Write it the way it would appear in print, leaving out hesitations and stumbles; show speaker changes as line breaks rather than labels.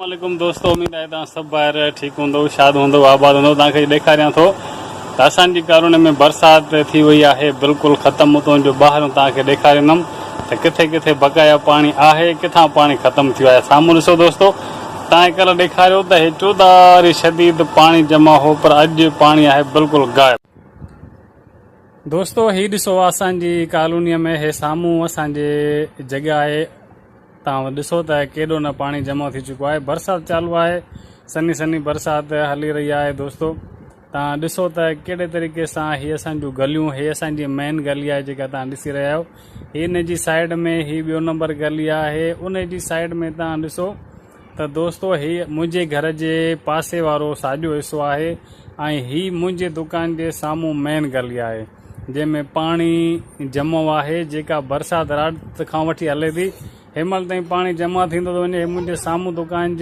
वालेकुम दोस्तों, उम्मीद आहे तव्हां सभु ॿाहिरि ठीकु हूंदव, शाद हूंदव, आबाद हूंदव। तव्हांखे ॾेखारियां थो त असांजी कॉलोनी में बरसाति थी वई आहे, बिल्कुलु ख़तमु। उतां जो ॿाहिरि तव्हांखे ॾेखारींदुमि त किथे किथे बक़ाया पाणी आहे, किथां पाणी ख़तमु थियो आहे। साम्हूं ॾिसो दोस्तो, तव्हांखे कल्ह ॾेखारियो त हे चोधारी शदीद पाणी जमा हो, पर अॼु पाणी आहे बिल्कुलु गायब। दोस्तो ही ॾिसो असांजी कॉलोनीअ में, हे साम्हूं असांजे जॻह आहे। तव्हां ॾिसो त केॾो न पाणी जमा थी चुको आहे। बरसाति चालू आहे, सन्ही सन्ही बरसाति हली रही आहे। दोस्तो तव्हां ॾिसो त कहिड़े तरीक़े सां हीअ असांजूं गलियूं, हे असांजी मेन गली आहे जेका तव्हां ॾिसी रहिया आहियो। हिन जी साइड में ही ॿियो नंबर गली आहे, उन जी साइड में तव्हां ॾिसो त दोस्तो ही मुंहिंजे घर जे पासे वारो साॼो हिसो आहे, ऐं ही मुंहिंजे दुकान जे साम्हूं मेन गली आहे जंहिंमें पाणी जमो आहे। जेका बरसाति राति खां वठी हले थी, हिनमहिल ताईं पाणी जमा थींदो थो वञे। मुंहिंजे साम्हूं दुकान